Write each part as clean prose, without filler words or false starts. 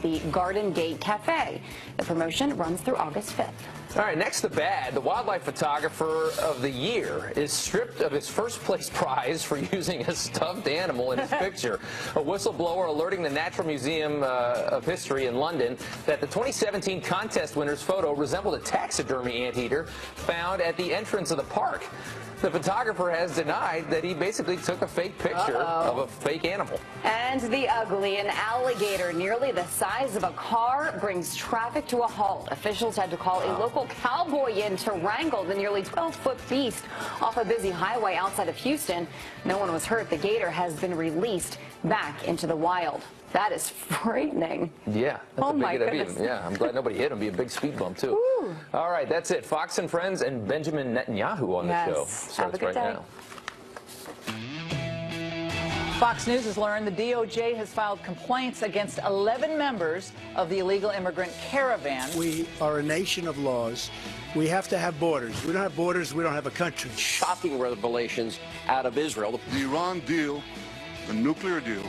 the Garden Gate Cafe. The promotion runs through August 5th. All right, next to bad, the wildlife photographer of the year is stripped of his first place prize for using a stuffed animal in his picture. A whistleblower alerting the Natural Museum of History in London that the 2017 contest winner's photo resembled a taxidermy anteater found at the entrance of the park. The photographer has denied that he basically took a fake picture of a fake animal. And the ugly, an alligator nearly the size of a car brings traffic to a halt. Officials had to call a local cowboy in to wrangle the nearly 12-foot beast off a busy highway outside of Houston. No one was hurt. The gator has been released back into the wild. That is frightening. Yeah, that's oh a big my hit. goodness. Yeah, I'm glad nobody hit him. Be a big speed bump, too. Ooh. All right, that's it. Fox and Friends and Benjamin Netanyahu on the show. Starts right now. Fox News has learned the DOJ has filed complaints against 11 members of the illegal immigrant caravan. We are a nation of laws. We have to have borders. We don't have borders, we don't have a country. Shocking revelations out of Israel. The Iran deal, the nuclear deal,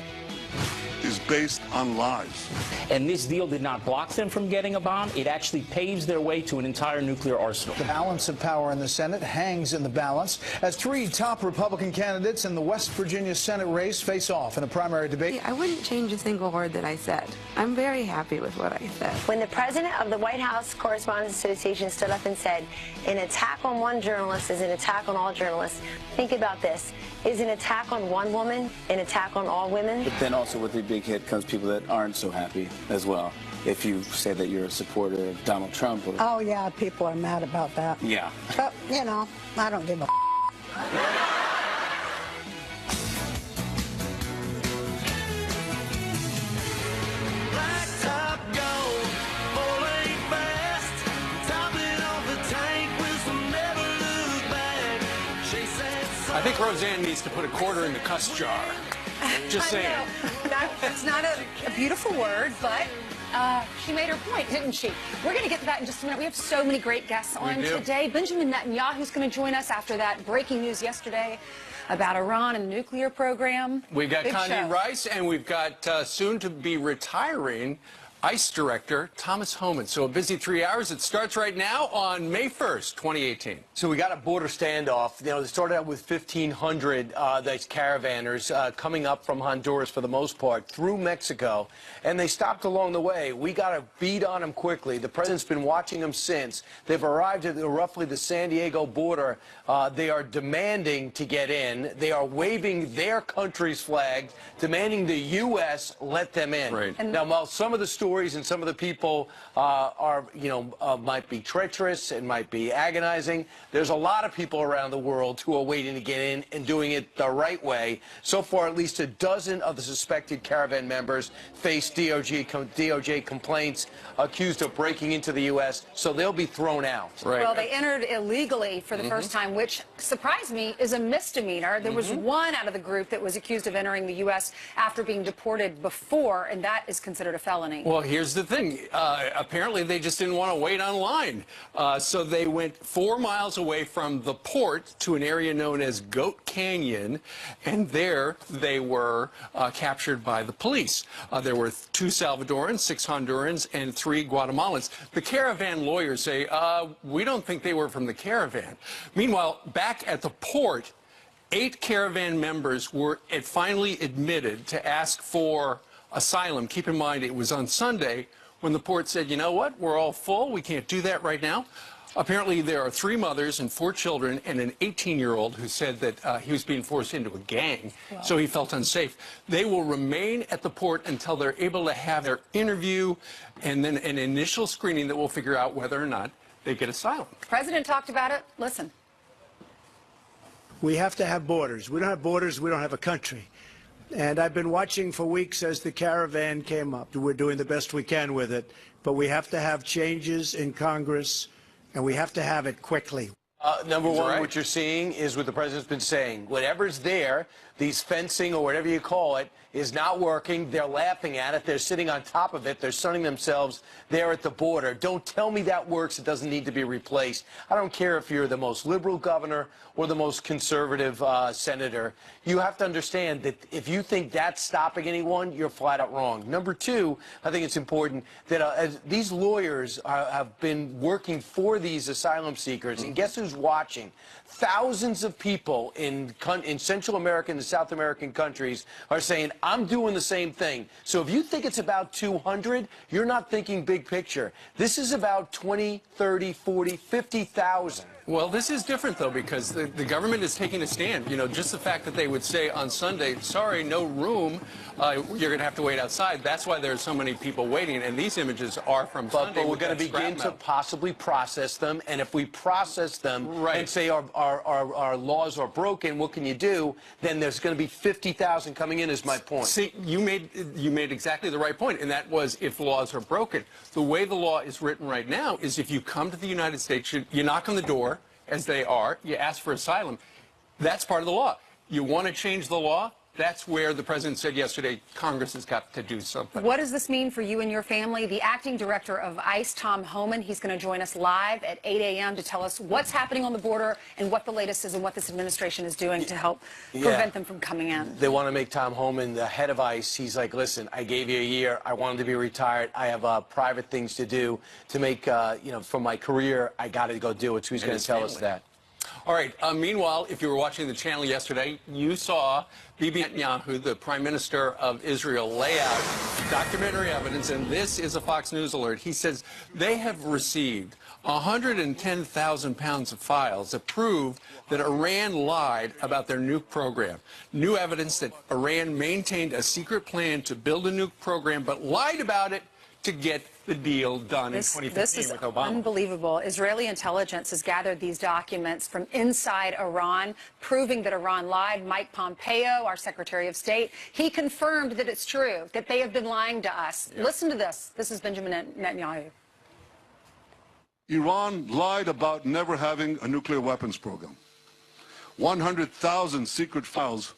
is based on lies. And this deal did not block them from getting a bomb. It actually paves their way to an entire nuclear arsenal. The balance of power in the Senate hangs in the balance as three top Republican candidates in the West Virginia Senate race face off in a primary debate. I wouldn't change a single word that I said. I'm very happy with what I said. When the president of the White House Correspondents Association stood up and said, an attack on one journalist is an attack on all journalists, think about this. Is an attack on one woman an attack on all women? But then also with the big hit comes people that aren't so happy as well. If you say that you're a supporter of Donald Trump. Or... Oh, yeah, people are mad about that. Yeah. But, you know, I don't give a I think Roseanne needs to put a quarter in the cuss jar. Just saying. It's not a beautiful word, but she made her point, didn't she? We're going to get to that in just a minute. We have so many great guests on today. Benjamin Netanyahu is going to join us after that breaking news yesterday about Iran and the nuclear program. We've got Condi Rice, and we've got soon to be retiring ICE Director Thomas Homan. So a busy 3 hours. It starts right now on May 1st, 2018. So we got a border standoff. You know, they started out with 1,500 these caravanners coming up from Honduras for the most part through Mexico, and they stopped along the way. We got to beat on them quickly. The president's been watching them since. They've arrived at roughly the San Diego border. They are demanding to get in. They are waving their country's flags, demanding the U.S. let them in. Right. Now, while some of the stories and some of the people might be treacherous and might be agonizing, there's a lot of people around the world who are waiting to get in and doing it the right way. So far, at least a dozen of the suspected caravan members face DOJ complaints accused of breaking into the U.S., so they'll be thrown out. Right. Well, they entered illegally for the first time, which surprised me is a misdemeanor. There was one out of the group that was accused of entering the U.S. after being deported before, and that is considered a felony. Well, here's the thing. Apparently, they just didn't want to wait online. So they went 4 miles away from the port to an area known as Goat Canyon, and there they were captured by the police. There were 2 Salvadorans, 6 Hondurans, and 3 Guatemalans. The caravan lawyers say, we don't think they were from the caravan. Meanwhile, back at the port, 8 caravan members were finally admitted to ask for asylum. Keep in mind, it was on Sunday when the port said, you know what, we're all full, we can't do that right now. Apparently, there are 3 mothers and 4 children and an 18-year-old who said that he was being forced into a gang, so he felt unsafe. They will remain at the port until they're able to have their interview and then an initial screening that will figure out whether or not they get asylum. The president talked about it. Listen. We have to have borders. We don't have borders, we don't have a country. And I've been watching for weeks as the caravan came up. We're doing the best we can with it, but we have to have changes in Congress, and we have to have it quickly. Number one, what you're seeing is what the president's been saying. Whatever's there, these fencing or whatever you call it, is not working. They're laughing at it. They're sitting on top of it. They're sunning themselves there at the border. Don't tell me that works. It doesn't need to be replaced. I don't care if you're the most liberal governor or the most conservative senator. You have to understand that if you think that's stopping anyone, you're flat out wrong. Number two, I think it's important that as these lawyers have been working for these asylum seekers, and guess who's watching? Thousands of people in Central American and South American countries are saying, I'm doing the same thing. So if you think it's about 200, you're not thinking big picture. This is about 20, 30, 40, 50,000. Well, this is different, though, because the government is taking a stand. You know, just the fact that they would say on Sunday, sorry, no room, you're going to have to wait outside. That's why there's so many people waiting. And these images are from Sunday. But we're going to begin to possibly process them. And if we process them and say our laws are broken, what can you do? Then there's going to be 50,000 coming in, is my point. See, you made exactly the right point, and that was if laws are broken. The way the law is written right now is if you come to the United States, you knock on the door, as they are, you ask for asylum. That's part of the law. You want to change the law? That's where the president said yesterday Congress has got to do something. What does this mean for you and your family? The acting director of ICE, Tom Homan, he's going to join us live at 8 a.m. to tell us what's happening on the border and what the latest is and what this administration is doing to help prevent them from coming in. They want to make Tom Homan the head of ICE. He's like, listen, I gave you a year. I wanted to be retired. I have private things to do to make, you know, for my career, I got to go do it. So he's going to tell us that. All right. Meanwhile, if you were watching the channel yesterday, you saw Bibi Netanyahu, the Prime Minister of Israel, lay out documentary evidence, and this is a Fox News alert. He says they have received 110,000 pounds of files that prove that Iran lied about their nuke program. New evidence that Iran maintained a secret plan to build a nuke program, but lied about it to get the deal done in 2015 with Obama. This is unbelievable. Israeli intelligence has gathered these documents from inside Iran, proving that Iran lied. Mike Pompeo, our Secretary of State, he confirmed that it's true, that they have been lying to us. Yeah. Listen to this. This is Benjamin Netanyahu. Iran lied about never having a nuclear weapons program. 100,000 secret files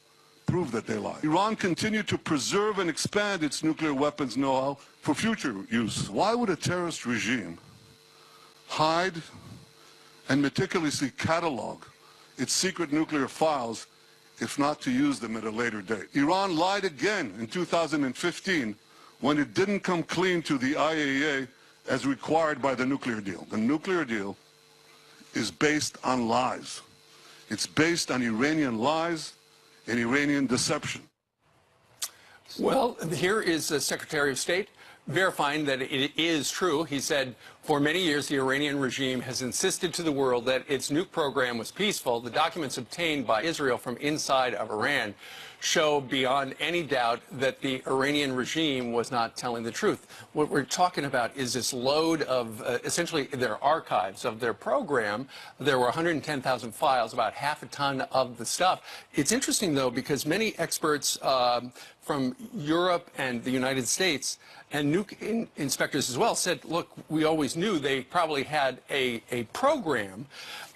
prove that they lied. Iran continued to preserve and expand its nuclear weapons know-how for future use. Why would a terrorist regime hide and meticulously catalog its secret nuclear files if not to use them at a later date? Iran lied again in 2015 when it didn't come clean to the IAEA as required by the nuclear deal. The nuclear deal is based on lies. It's based on Iranian lies and Iranian deception. Well, here is the Secretary of State verifying that it is true. He said, for many years, the Iranian regime has insisted to the world that its nuke program was peaceful. The documents obtained by Israel from inside of Iran show beyond any doubt that the Iranian regime was not telling the truth. What we're talking about is this load of essentially their archives of their program. There were 110,000 files, about half a ton of the stuff. It's interesting, though, because many experts from Europe and the United States and nuke inspectors as well said, look, we always knew they probably had a program,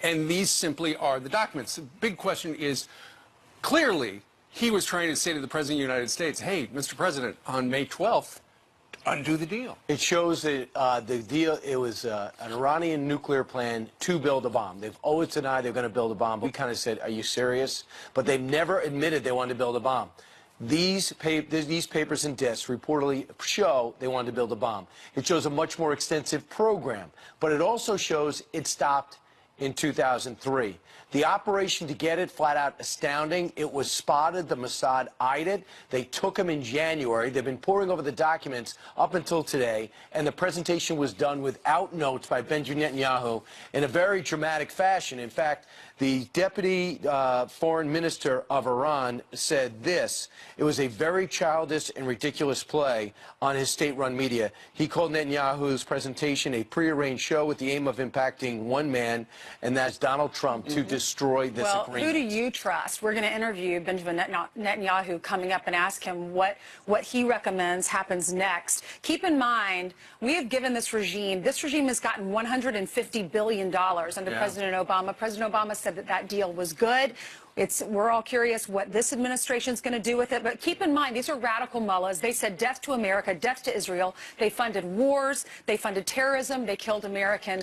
and these simply are the documents. The big question is, clearly, he was trying to say to the President of the United States, hey, Mr. President, on May 12th, undo the deal. It shows that the deal, it was an Iranian nuclear plan to build a bomb. They've always denied they're going to build a bomb. We kind of said, are you serious? But they've never admitted they wanted to build a bomb. These papers and discs reportedly show they wanted to build a bomb. It shows a much more extensive program, but it also shows it stopped in 2003. The operation to get it, flat out astounding. It was spotted. The Mossad eyed it. They took him in January. They've been poring over the documents up until today, and the presentation was done without notes by Benjamin Netanyahu in a very dramatic fashion. In fact, the deputy foreign minister of Iran said this: it was a very childish and ridiculous play on his state-run media. He called Netanyahu's presentation a prearranged show with the aim of impacting one man, and that's Donald Trump, to destroy this agreement. Who do you trust? We're going to interview Benjamin Netanyahu coming up and ask him what he recommends happens next. Keep in mind, we have given this regime has gotten $150 billion under President Obama. President Obama said said that that deal was good. We're all curious what this administration is going to do with it. But keep in mind, these are radical mullahs. They said death to America, death to Israel. They funded wars. They funded terrorism. They killed American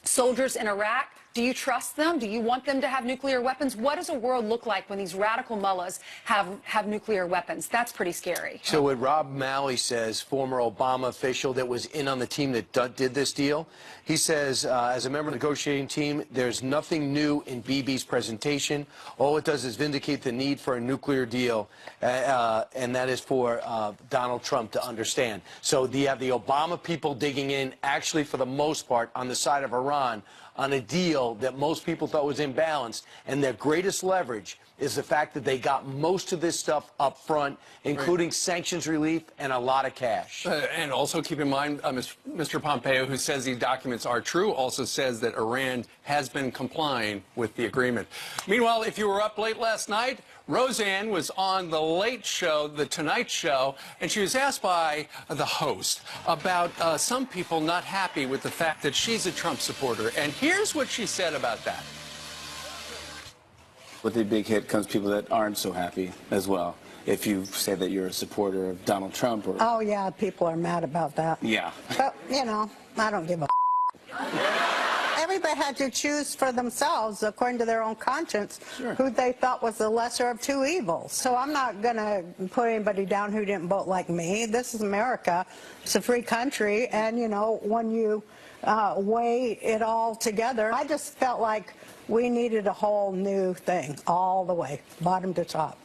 soldiers in Iraq. Do you trust them? Do you want them to have nuclear weapons? What does a world look like when these radical mullahs have nuclear weapons? That's pretty scary. So what Rob Malley says, former Obama official that was in on the team that did this deal, he says, as a member of the negotiating team, there's nothing new in Bibi's presentation. All it does is vindicate the need for a nuclear deal, and that is for Donald Trump to understand. So you have the Obama people digging in, actually, for the most part, on the side of Iran, on a deal that most people thought was imbalanced, and their greatest leverage is the fact that they got most of this stuff up front, including sanctions relief and a lot of cash. And also keep in mind, Mr. Pompeo, who says these documents are true, also says that Iran has been complying with the agreement. Meanwhile, if you were up late last night, Roseanne was on The Late Show, The Tonight Show, and she was asked by the host about some people not happy with the fact that she's a Trump supporter. And here's what she said about that. With a big hit comes people that aren't so happy as well. If you say that you're a supporter of Donald Trump or... Oh, yeah, people are mad about that. Yeah. But, you know, I don't give a Everybody had to choose for themselves, according to their own conscience, who they thought was the lesser of two evils. So I'm not going to put anybody down who didn't vote like me. This is America. It's a free country. And, you know, when you weigh it all together, I just felt like we needed a whole new thing all the way, bottom to top.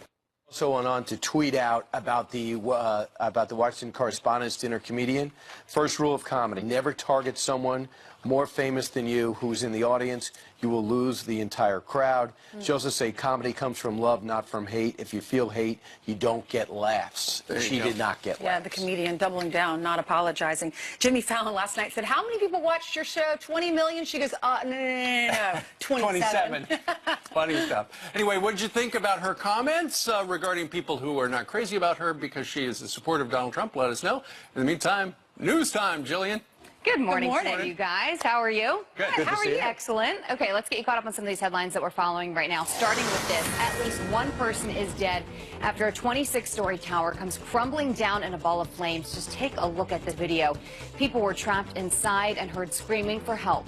Also went on to tweet out about the Washington Correspondents' Dinner comedian. First rule of comedy: never target someone more famous than you who's in the audience. You will lose the entire crowd. She also said comedy comes from love, not from hate. If you feel hate, you don't get laughs. She did not get laughs. Yeah, the comedian doubling down, not apologizing. Jimmy Fallon last night said, how many people watched your show? 20 million? She goes, no, 27. Funny stuff. Anyway, what did you think about her comments regarding people who are not crazy about her because she is a supporter of Donald Trump? Let us know. In the meantime, news time, Jillian. Good morning, Good morning. to you guys. How are you? Good. How are you? Excellent. Okay, let's get you caught up on some of these headlines that we're following right now. Starting with this, at least one person is dead after a 26-story tower comes crumbling down in a ball of flames. Just take a look at the video. People were trapped inside and heard screaming for help.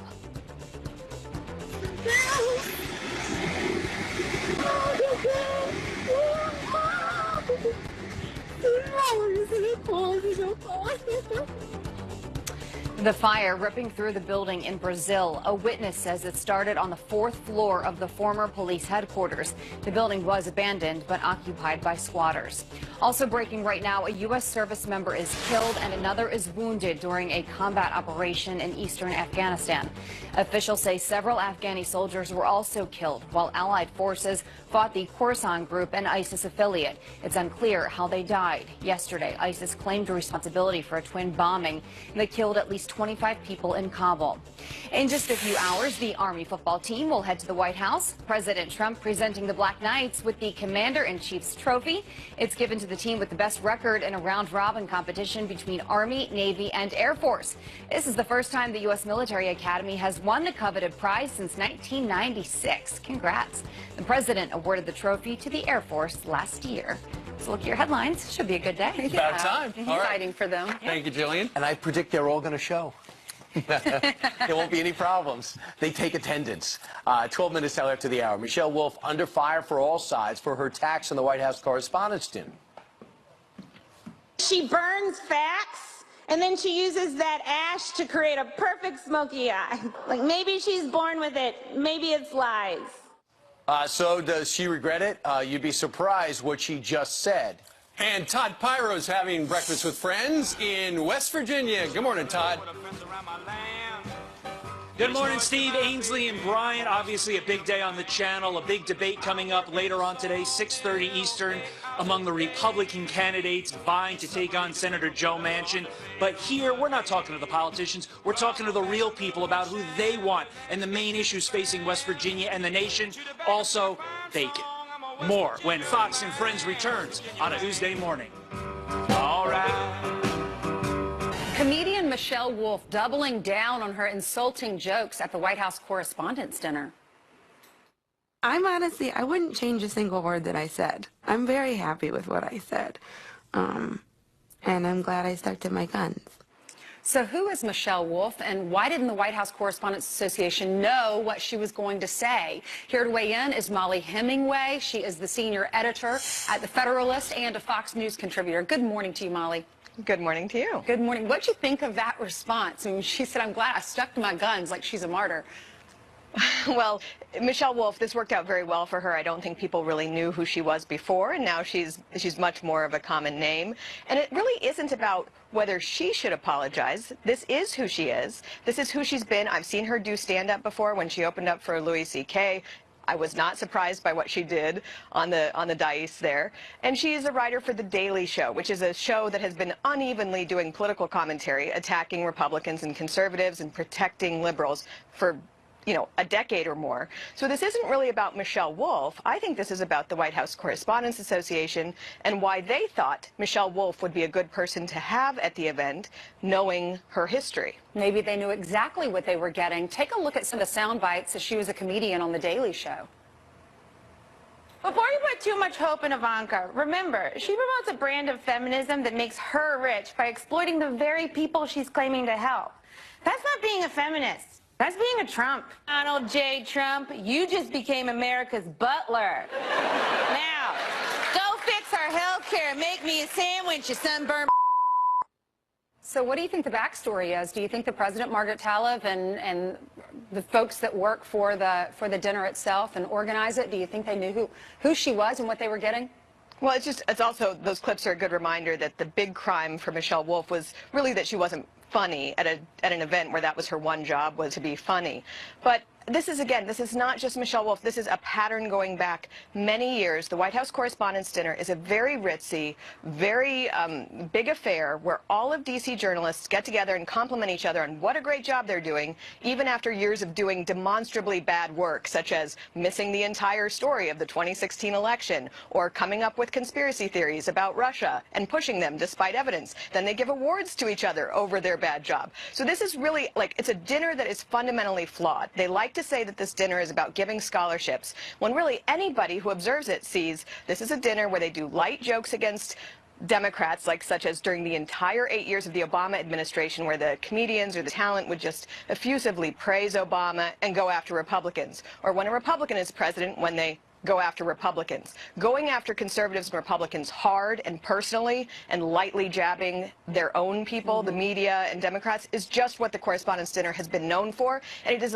The fire ripping through the building in Brazil. A witness says it started on the 4th floor of the former police headquarters. The building was abandoned but occupied by squatters. Also breaking right now, a U.S. service member is killed and another is wounded during a combat operation in eastern Afghanistan. Officials say several Afghani soldiers were also killed while Allied forces fought the Khorasan group, an ISIS affiliate. It's unclear how they died. Yesterday, ISIS claimed responsibility for a twin bombing that killed at least 25 people in Kabul. In just a few hours, the Army football team will head to the White House. President Trump presenting the Black Knights with the Commander-in-Chief's trophy. It's given to the team with the best record in a round-robin competition between Army, Navy, and Air Force. This is the first time the U.S. Military Academy has won the coveted prize since 1996. Congrats. The president awarded the trophy to the Air Force last year. So look at your headlines. Should be a good day. About time. He's All right. fighting for them. Thank you, Jillian. And I predict they're all going to show. There won't be any problems. They take attendance. 12 minutes till after the hour. Michelle Wolf under fire for all sides for her attacks on the White House Correspondents' Dinner. She burns facts, and then she uses that ash to create a perfect smoky eye. Like maybe she's born with it. Maybe it's lies. So does she regret it? You'd be surprised what she just said. And Todd Pyro's having breakfast with friends in West Virginia. Good morning, Todd. Good morning, Steve, Ainsley, and Brian. Obviously a big day on the channel, a big debate coming up later on today, 6:30 Eastern, among the Republican candidates vying to take on Senator Joe Manchin. But here, we're not talking to the politicians. We're talking to the real people about who they want and the main issues facing West Virginia and the nation. Also, bacon. More when Fox and Friends returns on a Tuesday morning. All right. Comedian Michelle Wolf doubling down on her insulting jokes at the White House Correspondents' Dinner. I wouldn't change a single word that I said. I'm very happy with what I said. And I'm glad I stuck to my guns. So who is Michelle Wolf, and why didn't the White House Correspondents Association know what she was going to say? Here to weigh in is Mollie Hemingway. She is the senior editor at The Federalist and a Fox News contributor. Good morning to you, Mollie. Good morning to you. Good morning. What'd you think of that response? I mean, she said, I'm glad I stuck to my guns, like she's a martyr. Well, Michelle Wolf, this worked out very well for her. I don't think people really knew who she was before, and now she's much more of a common name. And it really isn't about whether she should apologize. This is who she is. This is who she's been. I've seen her do stand-up before when she opened up for Louis C.K. I was not surprised by what she did on the dais there. And she is a writer for The Daily Show, which is a show that has been unevenly doing political commentary, attacking Republicans and conservatives and protecting liberals for a decade or more. So this isn't really about Michelle Wolf. I think this is about the White House Correspondents Association and why they thought Michelle Wolf would be a good person to have at the event, knowing her history. Maybe they knew exactly what they were getting. Take a look at some of the sound bites as she was a comedian on The Daily Show. Before you put too much hope in Ivanka, remember, she promotes a brand of feminism that makes her rich by exploiting the very people she's claiming to help. That's not being a feminist. That's being a Trump. Donald J. Trump, you just became America's butler. Now, go fix our health care. Make me a sandwich, you sunburned. So what do you think the backstory is? Do you think the president, Margaret Tlaib, and the folks that work for the dinner itself and organize it, do you think they knew who she was and what they were getting? Well, it's also, those clips are a good reminder that the big crime for Michelle Wolf was really that she wasn't funny at an event where that was her one job, was to be funny. But this is not just Michelle Wolf. This is a pattern going back many years. The White House Correspondents' Dinner is a very ritzy, very big affair where all of D.C. journalists get together and compliment each other on what a great job they're doing, even after years of doing demonstrably bad work, such as missing the entire story of the 2016 election or coming up with conspiracy theories about Russia and pushing them despite evidence. Then they give awards to each other over their bad job. So this is really, it's a dinner that is fundamentally flawed. They like to say that this dinner is about giving scholarships, when really anybody who observes it sees this is a dinner where they do light jokes against Democrats, such as during the entire 8 years of the Obama administration, where the comedians or the talent would just effusively praise Obama and go after Republicans, or when a Republican is president, when they go after Republicans. Going after conservatives and Republicans hard and personally and lightly jabbing their own people, the media and Democrats, is just what the Correspondents' Dinner has been known for. And it is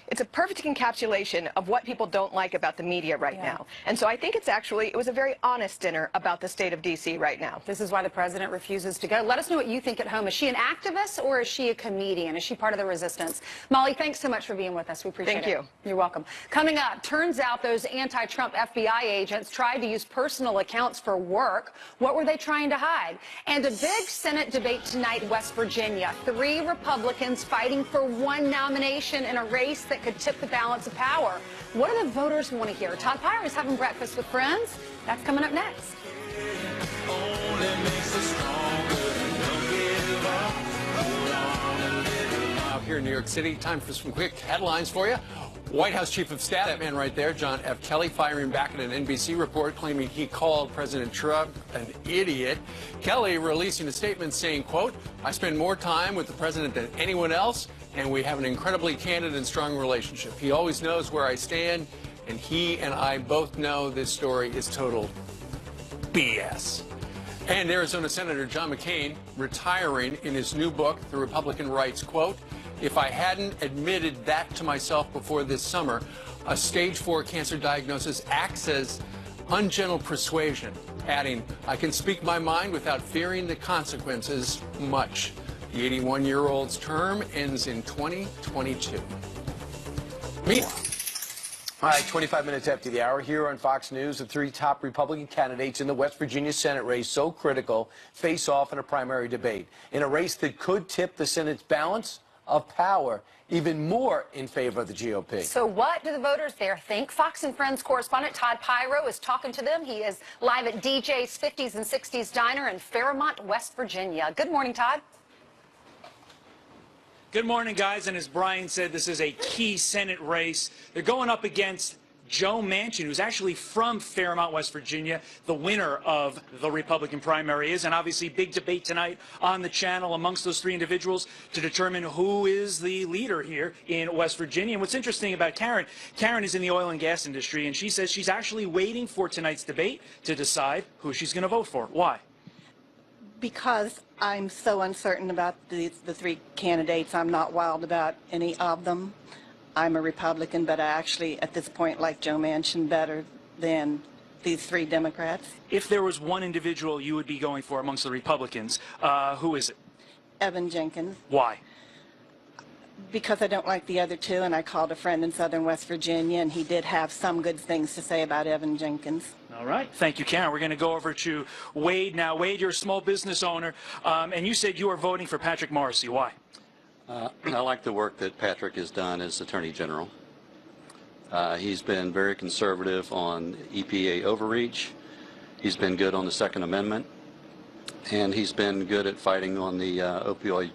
it's a perfect encapsulation of what people don't like about the media right now. And so I think it was a very honest dinner about the state of D.C. right now. This is why the president refuses to go. Let us know what you think at home. Is she an activist or is she a comedian? Is she part of the resistance? Mollie, thanks so much for being with us. We appreciate it. Thank you. You're welcome. Coming up, turns out those anti-Trump FBI agents tried to use personal accounts for work. What were they trying to hide? And a big Senate debate tonight in West Virginia. 3 Republicans fighting for one nomination in a race that could tip the balance of power. What do the voters want to hear? Todd Pyra is having breakfast with friends. That's coming up next. Here in New York City, time for some quick headlines for you. White House Chief of Staff, that man right there, John F. Kelly, firing back at an NBC report claiming he called President Trump an idiot. Kelly releasing a statement saying, quote, I spend more time with the president than anyone else, and we have an incredibly candid and strong relationship. He always knows where I stand, and he and I both know this story is total BS. And Arizona Senator John McCain retiring in his new book, The Republican Rights, quote, if I hadn't admitted that to myself before this summer, a stage 4 cancer diagnosis acts as ungentle persuasion, adding, I can speak my mind without fearing the consequences much. The 81-year-old's term ends in 2022. Meanwhile. All right, 25 minutes after the hour, here on Fox News, the 3 top Republican candidates in the West Virginia Senate race, so critical, face off in a primary debate. In a race that could tip the Senate's balance of power even more in favor of the GOP. So what do the voters there think? Fox and Friends correspondent Todd Pyra is talking to them. He is live at DJ's 50s and 60s Diner in Fairmont, West Virginia. Good morning, Todd. Good morning, guys. And as Brian said, this is a key Senate race. They're going up against Joe Manchin, who's actually from Fairmont, West Virginia. The winner of the Republican primary is, and obviously big debate tonight on the channel amongst those three individuals to determine who is the leader here in West Virginia. And what's interesting about Karen is in the oil and gas industry, and she says she's actually waiting for tonight's debate to decide who she's going to vote for. Why? Because I'm so uncertain about the three candidates. I'm not wild about any of them. I'm a Republican, but I actually, at this point, like Joe Manchin better than these three Democrats. If there was one individual you would be going for amongst the Republicans, who is it? Evan Jenkins. Why? Because I don't like the other two, and I called a friend in southern West Virginia, and he did have some good things to say about Evan Jenkins. All right. Thank you, Karen. We're going to go over to Wade now. Wade, you're a small business owner, and you said you are voting for Patrick Morrisey. Why? I like the work that Patrick has done as Attorney General. He's been very conservative on EPA overreach. He's been good on the Second Amendment, and he's been good at fighting on the opioid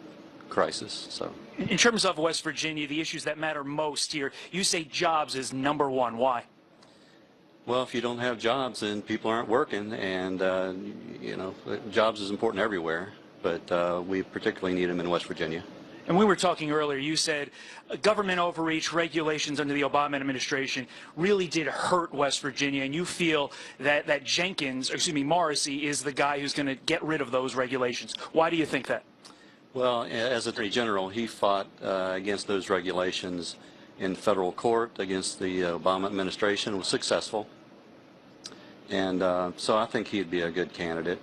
crisis. So, in terms of West Virginia, the issues that matter most here, you say jobs is #1. Why? Well, if you don't have jobs, then people aren't working, and you know, jobs is important everywhere, but we particularly need them in West Virginia. And we were talking earlier, you said government overreach regulations under the Obama administration really did hurt West Virginia, and you feel that Morrisey is the guy who's going to get rid of those regulations. Why do you think that? Well, as Attorney General, he fought against those regulations in federal court against the Obama administration, was successful, and so I think he'd be a good candidate.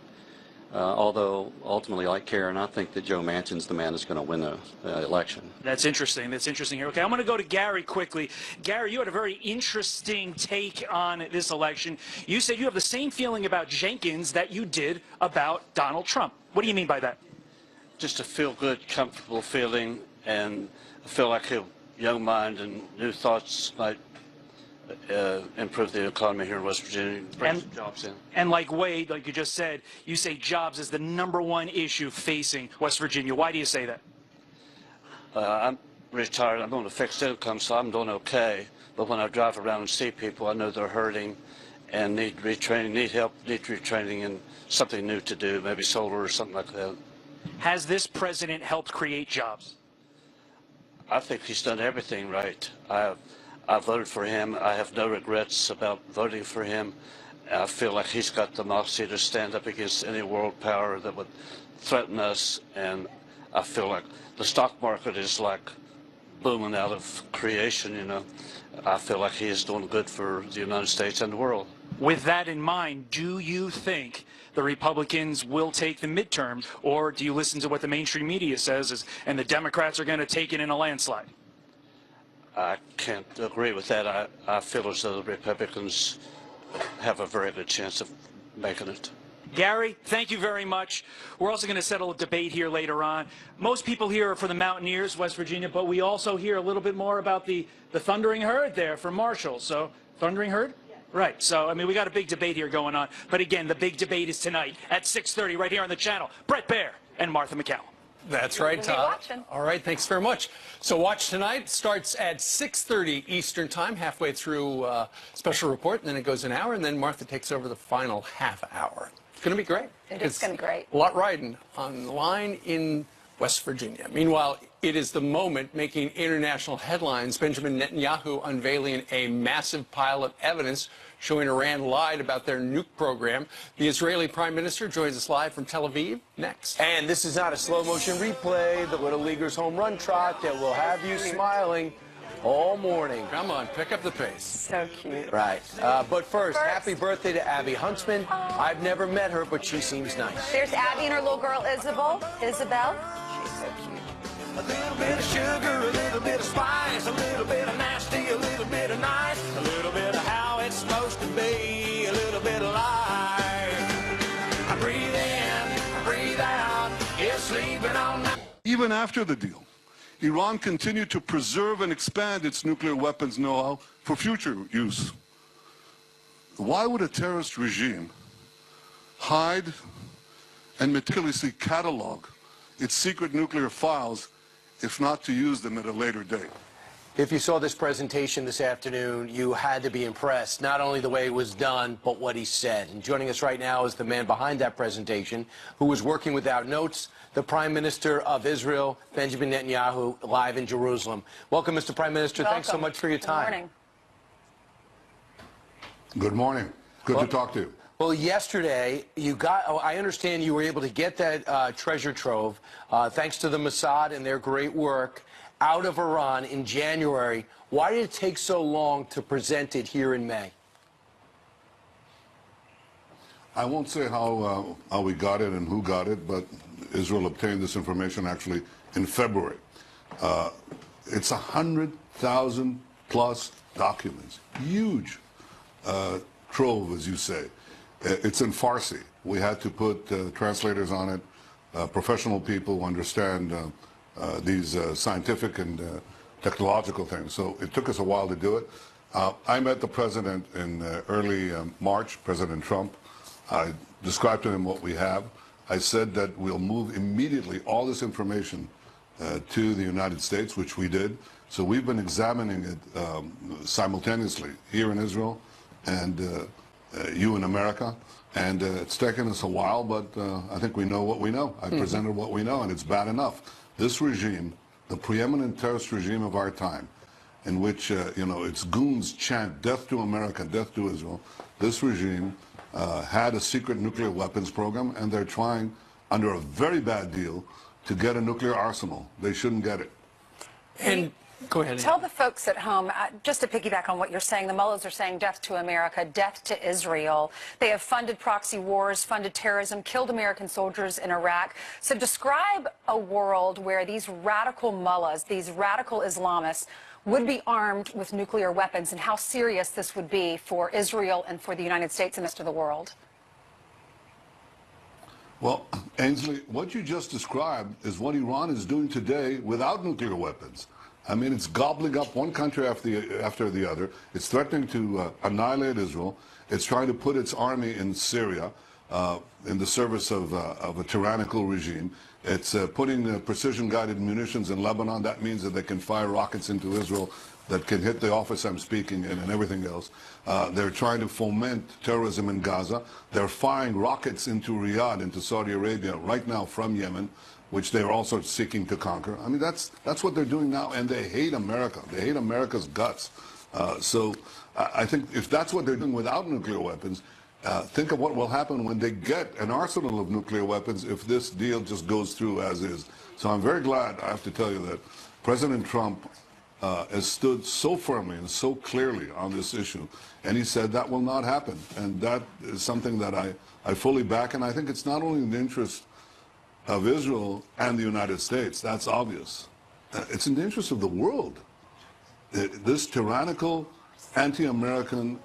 Although ultimately, like Karen, I think that Joe Manchin's the man that's going to win the election. That's interesting. That's interesting here. Okay, I'm going to go to Gary quickly. Gary, you had a very interesting take on this election. You said you have the same feeling about Jenkins that you did about Donald Trump. What do you mean by that? Just a feel-good, comfortable feeling, and I feel like a young mind and new thoughts might improve the economy here in West Virginia, bring some jobs in. And like Wade, like you just said, you say jobs is the #1 issue facing West Virginia. Why do you say that? I'm retired. I'm on a fixed income, so I'm doing okay. But when I drive around and see people, I know they're hurting and need retraining, need help, need retraining, and something new to do, maybe solar or something like that. Has this president helped create jobs? I think he's done everything right. I voted for him. I have no regrets about voting for him. I feel like he's got the moxie to stand up against any world power that would threaten us, and I feel like the stock market is like booming out of creation, you know. I feel like he is doing good for the United States and the world. With that in mind, do you think the Republicans will take the midterms, or do you listen to what the mainstream media says and the Democrats are going to take it in a landslide? I can't agree with that. I feel as though the Republicans have a very good chance of making it. Gary, thank you very much. We're also going to settle a debate here later on. Most people here are for the Mountaineers, West Virginia, but we also hear a little bit more about the Thundering Herd there for Marshall. So, Thundering Herd? Yeah. Right. So, I mean, we got a big debate here going on. But again, the big debate is tonight at 6:30 right here on the channel. Brett Baer and Martha McCall. That's right, Tom. All right, thanks very much. So Watch Tonight starts at 6:30 Eastern Time, halfway through special report, and then it goes an hour, and then Martha takes over the final half hour. It's going to be great. It is going to be great. A lot riding on the line in West Virginia. Meanwhile, it is the moment making international headlines. Benjamin Netanyahu unveiling a massive pile of evidence showing Iran lied about their nuke program. The Israeli Prime Minister joins us live from Tel Aviv next. And this is not a slow-motion replay, the Little Leaguers home run trot that will have you smiling all morning. Come on, pick up the pace. So cute. Right. But first, happy birthday to Abby Huntsman. I've never met her, but she seems nice. There's Abby and her little girl, Isabel. She's so cute. A little bit of sugar, a little bit of spice, a little bit of nasty, a little bit of nice, a little bit of how it's supposed to be, a little bit of life. I breathe in, I breathe out, you're sleeping on night. Even after the deal, Iran continued to preserve and expand its nuclear weapons know-how for future use. Why would a terrorist regime hide and meticulously catalog its secret nuclear files if not to use them at a later date. If you saw this presentation this afternoon, you had to be impressed, not only the way it was done, but what he said. And joining us right now is the man behind that presentation, who was working without notes, the Prime Minister of Israel, Benjamin Netanyahu, live in Jerusalem. Welcome, Mr. Prime Minister. Welcome. Thanks so much for your time. Good morning. Good morning. Good to talk to you. Well, yesterday, I understand you were able to get that treasure trove, thanks to the Mossad and their great work, out of Iran in January. Why did it take so long to present it here in May? I won't say how we got it and who got it, but Israel obtained this information actually in February. It's 100,000 plus documents. Huge trove, as you say. It's in Farsi. We had to put translators on it, professional people who understand these scientific and technological things. So it took us a while to do it. I met the president in early March, President Trump. I described to him what we have. I said that we'll move immediately all this information to the United States, which we did. So we've been examining it simultaneously here in Israel and you in America. And it's taken us a while, but I think we know what we know. I presented what we know, and it's bad enough. This regime, the preeminent terrorist regime of our time, in which, its goons chant death to America, death to Israel, this regime had a secret nuclear weapons program, and they're trying, under a very bad deal, to get a nuclear arsenal. They shouldn't get it. And go ahead. Tell the folks at home, just to piggyback on what you're saying, the mullahs are saying death to America, death to Israel. They have funded proxy wars, funded terrorism, killed American soldiers in Iraq. So describe a world where these radical mullahs, these radical Islamists, would be armed with nuclear weapons, and how serious this would be for Israel and for the United States and the rest of the world. Well, Ainsley, what you just described is what Iran is doing today without nuclear weapons. I mean, it's gobbling up one country after the other. It's threatening to annihilate Israel. It's trying to put its army in Syria in the service of a tyrannical regime. It's putting precision-guided munitions in Lebanon. That means that they can fire rockets into Israel that can hit the office I'm speaking in and everything else. They're trying to foment terrorism in Gaza. They're firing rockets into Riyadh, into Saudi Arabia, right now from Yemen, which they're also seeking to conquer. I mean, that's what they're doing now, and they hate America. They hate America's guts. So I think if that's what they're doing without nuclear weapons, think of what will happen when they get an arsenal of nuclear weapons if this deal just goes through as is. So I'm very glad, I have to tell you, that President Trump has stood so firmly and so clearly on this issue, and he said that will not happen. And that is something that I fully back, and I think it's not only in the interest of Israel and the United States, that's obvious. It's in the interest of the world. This tyrannical, anti-American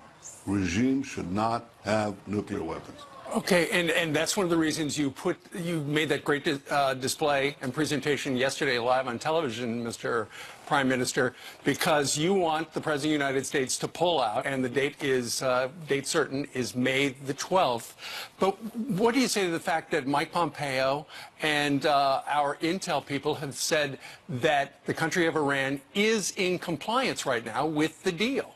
regime should not have nuclear weapons. Okay, and that's one of the reasons you made that great display and presentation yesterday live on television, Mr. Prime Minister, because you want the President of the United States to pull out, and the date certain is May the 12th. But what do you say to the fact that Mike Pompeo and our intel people have said that the country of Iran is in compliance right now with the deal?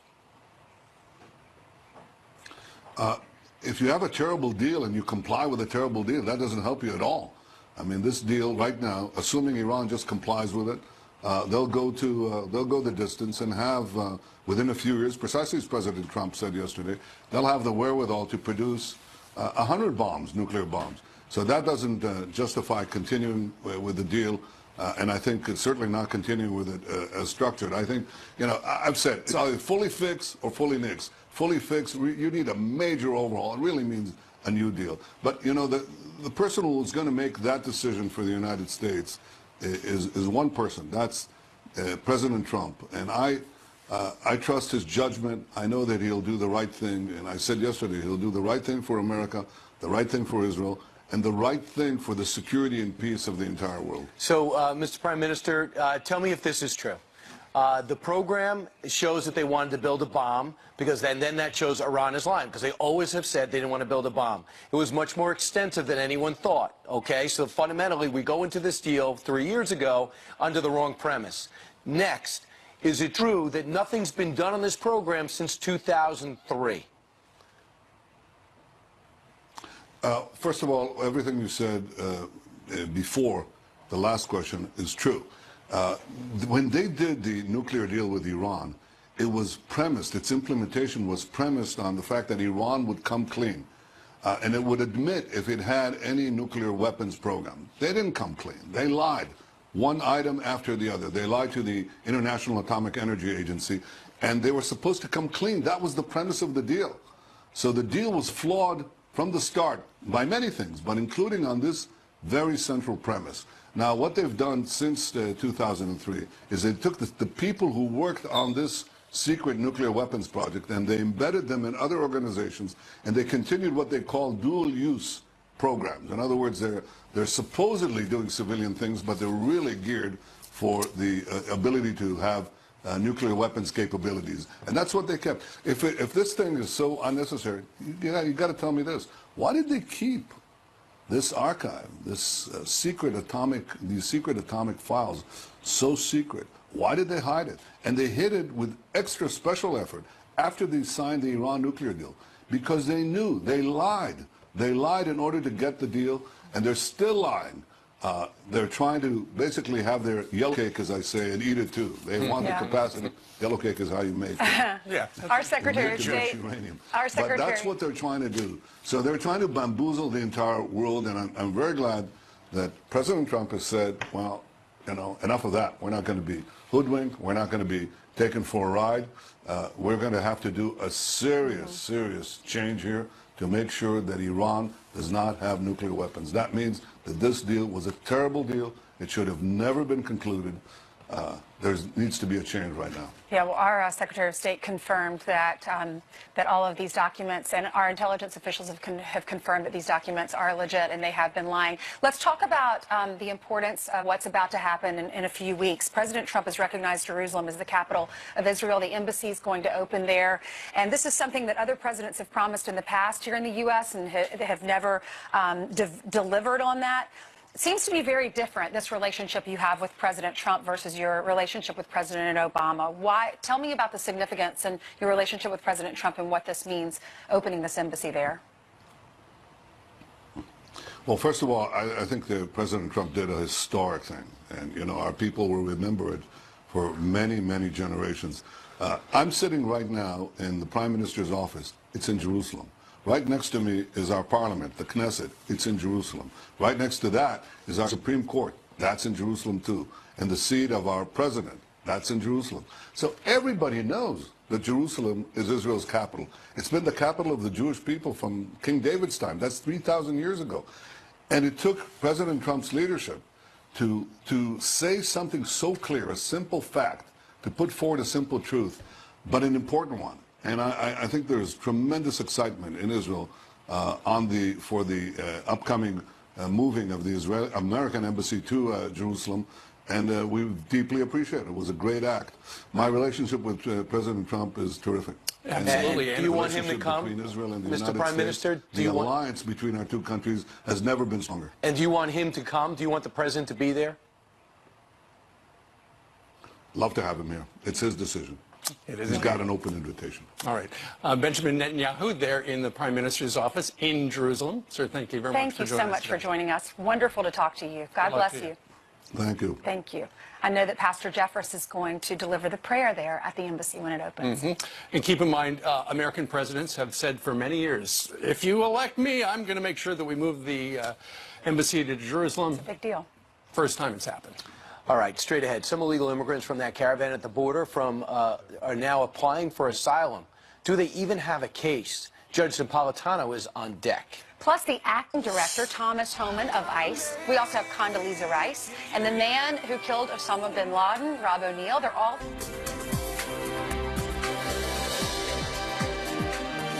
If you have a terrible deal and you comply with a terrible deal, that doesn't help you at all. I mean, this deal right now, assuming Iran just complies with it, they'll go the distance and have, within a few years, precisely as President Trump said yesterday, they'll have the wherewithal to produce 100 bombs, nuclear bombs. So that doesn't justify continuing with the deal, and I think it's certainly not continuing with it as structured. I think, I've said, it's either fully fix or fully nix. Fully fixed, you need a major overhaul. It really means a new deal. But, the person who's going to make that decision for the United States is one person. That's President Trump. And I trust his judgment. I know that he'll do the right thing. And I said yesterday, he'll do the right thing for America, the right thing for Israel, and the right thing for the security and peace of the entire world. So, Mr. Prime Minister, tell me if this is true. The program shows that they wanted to build a bomb, because then that shows Iran is lying, because they always have said they didn't want to build a bomb. It was much more extensive than anyone thought, okay? So fundamentally, we go into this deal 3 years ago under the wrong premise. Next, is it true that nothing's been done on this program since 2003? First of all, everything you said before the last question is true. When they did the nuclear deal with Iran, it was premised, its implementation was premised on the fact that Iran would come clean. And it would admit if it had any nuclear weapons program. They didn't come clean. They lied. One item after the other. They lied to the International Atomic Energy Agency, and they were supposed to come clean. That was the premise of the deal. So the deal was flawed from the start by many things, but including on this very central premise. Now, what they've done since 2003 is they took the people who worked on this secret nuclear weapons project and they embedded them in other organizations, and they continued what they call dual-use programs. In other words, they're supposedly doing civilian things, but they're really geared for the ability to have nuclear weapons capabilities. And that's what they kept. If this thing is so unnecessary, you got to tell me this. Why did they keep this archive, this these secret atomic files, so secret? Why did they hide it? And they hid it with extra special effort after they signed the Iran nuclear deal, because they knew, they lied. They lied in order to get the deal, and they're still lying. They're trying to basically have their yellow cake, as I say, and eat it too. They want the capacity. Yellow cake is how you make it. Our Secretary of State. But that's what they're trying to do. So they're trying to bamboozle the entire world, and I'm very glad that President Trump has said, well, you know, enough of that. We're not going to be hoodwinked. We're not going to be taken for a ride. We're going to have to do a serious change here to make sure that Iran does not have nuclear weapons. That means that this deal was a terrible deal. It should have never been concluded. There needs to be a change right now. Yeah, well, our Secretary of State confirmed that that all of these documents, and our intelligence officials have confirmed that these documents are legit and they have been lying. Let's talk about the importance of what's about to happen in a few weeks. President Trump has recognized Jerusalem as the capital of Israel. The embassy is going to open there, and this is something that other presidents have promised in the past here in the U.S. and have never delivered on that. It seems to be very different, this relationship you have with President Trump versus your relationship with President Obama. Why? Tell me about the significance and your relationship with President Trump and what this means, opening this embassy there. Well, first of all, I think that President Trump did a historic thing. And, you know, our people will remember it for many, many generations. I'm sitting right now in the Prime Minister's office. It's in Jerusalem. Right next to me is our parliament, the Knesset. It's in Jerusalem. Right next to that is our Supreme Court. That's in Jerusalem, too. And the seat of our president, that's in Jerusalem. So everybody knows that Jerusalem is Israel's capital. It's been the capital of the Jewish people from King David's time. That's 3,000 years ago. And it took President Trump's leadership to say something so clear, a simple fact, to put forward a simple truth, but an important one. And I think there's tremendous excitement in Israel for the upcoming moving of the American embassy to Jerusalem, and we deeply appreciate it. It was a great act. My relationship with President Trump is terrific. Absolutely. Do you want him to come, between Israel and the Mr. United Prime States, Minister? the alliance between our two countries has never been stronger. And do you want him to come? Do you want the president to be there? Love to have him here. It's his decision. He's got an open invitation. All right. Benjamin Netanyahu there in the Prime Minister's office in Jerusalem. Sir, thank you very much for joining us. Thank you so much for joining us. Wonderful to talk to you. God bless you. Thank you. Thank you. I know that Pastor Jeffress is going to deliver the prayer there at the embassy when it opens. And keep in mind, American presidents have said for many years, if you elect me, I'm going to make sure that we move the embassy to Jerusalem. It's a big deal. First time it's happened. All right, straight ahead. Some illegal immigrants from that caravan at the border are now applying for asylum. Do they even have a case? Judge Napolitano is on deck. Plus the acting director, Thomas Homan of ICE. We also have Condoleezza Rice. And the man who killed Osama bin Laden, Rob O'Neill. They're all...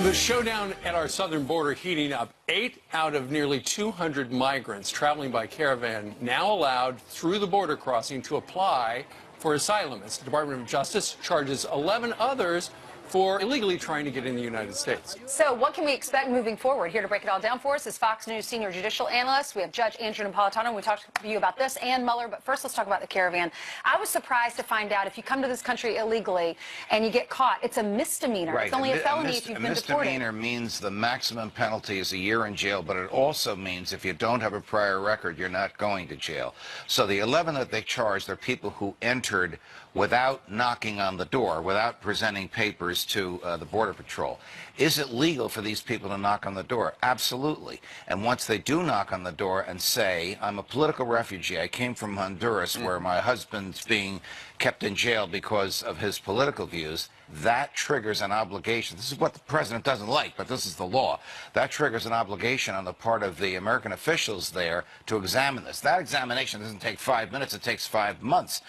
The showdown at our southern border heating up. 8 out of nearly 200 migrants traveling by caravan now allowed through the border crossing to apply for asylum, as the Department of Justice charges 11 others for illegally trying to get in the United States. So what can we expect moving forward? Here to break it all down for us is Fox News senior judicial analyst. We have Judge Andrew Napolitano. We talked to you about this and Mueller, but first let's talk about the caravan. I was surprised to find out if you come to this country illegally and you get caught, it's a misdemeanor. Right. It's only a felony if you've been deported. A misdemeanor means the maximum penalty is a year in jail, but it also means if you don't have a prior record, you're not going to jail. So the 11 that they charged are people who entered without knocking on the door, without presenting papers to the Border Patrol. Is it legal for these people to knock on the door? Absolutely. And once they do knock on the door and say, I'm a political refugee, I came from Honduras where my husband's being kept in jail because of his political views, that triggers an obligation. This is what the president doesn't like, but this is the law. That triggers an obligation on the part of the American officials there to examine this. That examination doesn't take 5 minutes, it takes 5 months.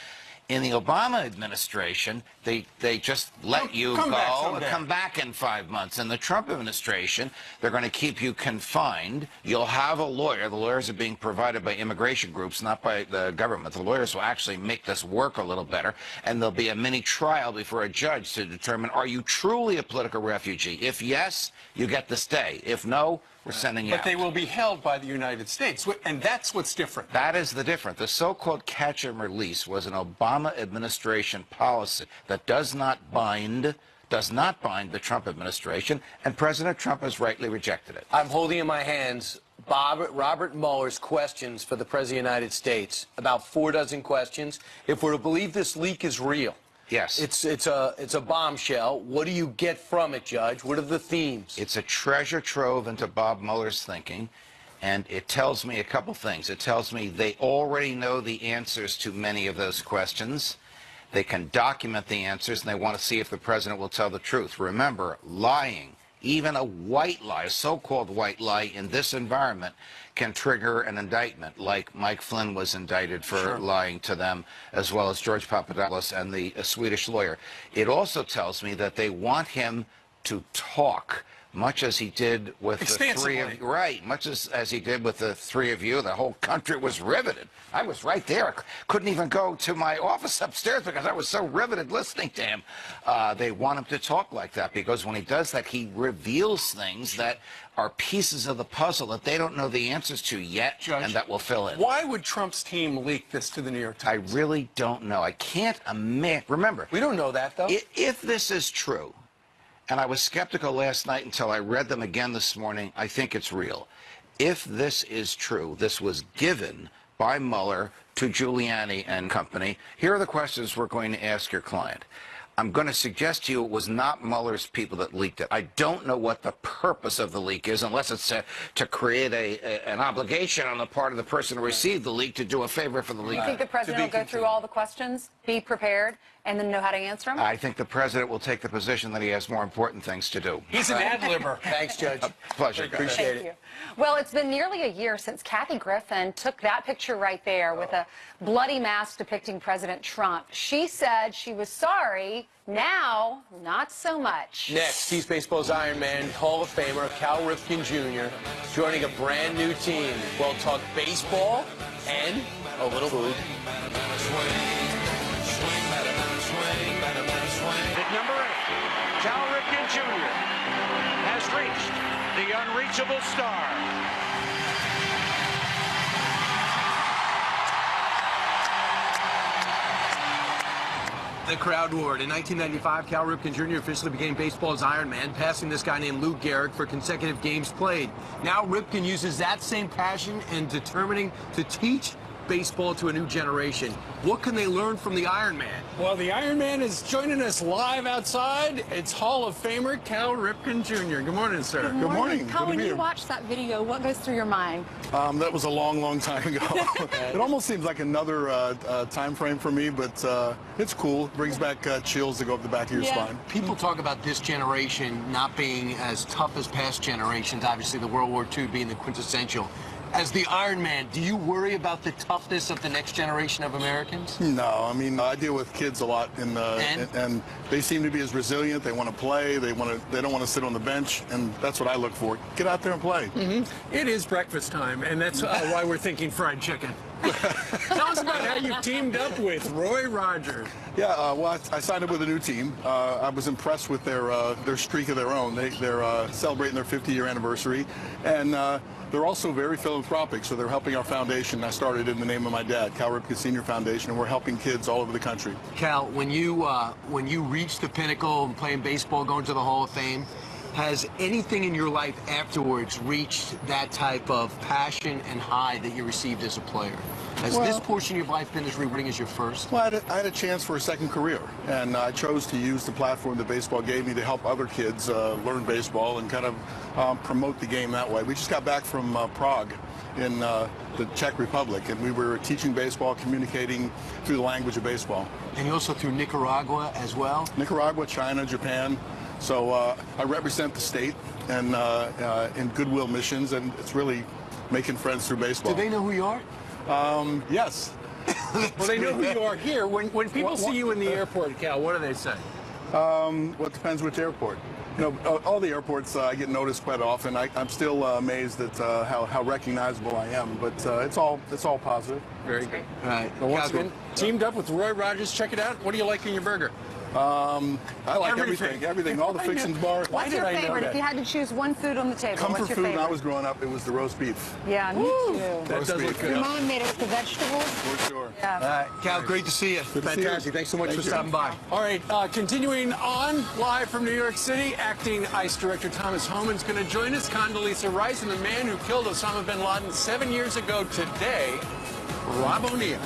In the Obama administration, they just let you go and come back in 5 months. In the Trump administration, they're going to keep you confined. You'll have a lawyer. The lawyers are being provided by immigration groups, not by the government. The lawyers will actually make this work a little better, and there'll be a mini trial before a judge to determine, are you truly a political refugee? If yes, you get to stay. If no, we're sending you out. But they will be held by the United States, and that's what's different. That is the difference. The so-called catch and release was an Obama administration policy that does not bind the Trump administration, and President Trump has rightly rejected it. I'm holding in my hands Robert Mueller's questions for the President of the United States, about 4 dozen questions. If we're to believe this leak is real, yes, it's a bombshell. What do you get from it, Judge? What are the themes? It's a treasure trove into Bob Mueller's thinking, and it tells me a couple things. It tells me they already know the answers to many of those questions. They can document the answers, and they want to see if the president will tell the truth. Remember, lying, even a white lie, a so-called white lie in this environment, can trigger an indictment, like Mike Flynn was indicted for lying to them, as well as George Papadopoulos and the Swedish lawyer. It also tells me that they want him to talk, much as he did with the three of you. Right, much as he did with the three of you. The whole country was riveted. I was right there. I couldn't even go to my office upstairs because I was so riveted listening to him. They want him to talk like that because when he does that, he reveals things that are pieces of the puzzle that they don't know the answers to yet, Judge, and that will fill in. Why would Trump's team leak this to the New York Times? I really don't know. I can't imagine. Remember, we don't know that, though. If this is true, and I was skeptical last night until I read them again this morning, I think it's real. If this is true, this was given by Mueller to Giuliani and company. Here are the questions we're going to ask your client. I'm going to suggest to you it was not Mueller's people that leaked it. I don't know what the purpose of the leak is, unless it's to create an obligation on the part of the person who received the leak to do a favor for the leak. You think the president will go through all the questions, be prepared, and then know how to answer them? I think the president will take the position that he has more important things to do. He's an ad-libber. Thanks, Judge. Pleasure, guys. Appreciate it. Thank you. Well, it's been nearly a year since Kathy Griffin took that picture right there with a bloody mask depicting President Trump. She said she was sorry. Now, not so much. Next, he's baseball's Iron Man, Hall of Famer Cal Ripken Jr., joining a brand new team. We'll talk baseball and a little food. At number 8, Cal Ripken Jr. has reached the unreachable star. The crowd roared. In 1995, Cal Ripken Jr. officially became baseball's Iron Man, passing this guy named Lou Gehrig for consecutive games played. Now Ripken uses that same passion and determining to teach baseball to a new generation. What can they learn from the Iron Man? Well, the Iron Man is joining us live outside. It's Hall of Famer Cal Ripken Jr. Good morning, sir. Good morning. Cal, when you watch that video, what goes through your mind? That was a long, long time ago. It almost seems like another time frame for me, but it's cool. It brings back chills to go up the back of your spine. People talk about this generation not being as tough as past generations, obviously the World War II being the quintessential. As the Iron Man, do you worry about the toughness of the next generation of Americans? No, I mean, I deal with kids a lot, and they seem to be as resilient. They want to play. They don't want to sit on the bench, and that's what I look for. Get out there and play. Mm-hmm. It is breakfast time, and that's why we're thinking fried chicken. Tell us about how you teamed up with Roy Rogers. Yeah, well, I signed up with a new team. I was impressed with their streak of their own. They're celebrating their 50-year anniversary, and they're also very philanthropic, so they're helping our foundation. I started in the name of my dad, Cal Ripken Senior Foundation, and we're helping kids all over the country. Cal, when you reached the pinnacle and playing baseball, going to the Hall of Fame, has anything in your life afterwards reached that type of passion and high that you received as a player? Has this portion of your life been as rewarding as your first? Well, I had a chance for a second career, and I chose to use the platform that baseball gave me to help other kids learn baseball and kind of promote the game that way. We just got back from Prague in the Czech Republic, and we were teaching baseball, communicating through the language of baseball. And you also through Nicaragua as well? Nicaragua, China, Japan. So I represent the state and in goodwill missions, and it's really making friends through baseball. Do they know who you are? Yes. Well, they know who you are here. When people see you in the airport, Cal, what do they say? Well, it depends which airport. You know, all the airports I get noticed quite often. I'm still amazed at how recognizable I am, but it's all positive. Very good. All right. Well, once again, teamed up with Roy Rogers. Check it out. What do you like in your burger? I like everything, all the fixins bar. What's your favorite? If you had to choose one food on the table, Comfort what's your food favorite? when I was growing up, it was the roast beef. Yeah, me too. That does look good. Your mom made it with the vegetables? For sure. Yeah. Cal, great to see you. Good to see you. Fantastic. Thanks so much for stopping by. All right, continuing on, live from New York City, acting ICE Director Thomas Homan's going to join us. Condoleezza Rice and the man who killed Osama bin Laden 7 years ago today, Rob O'Neill.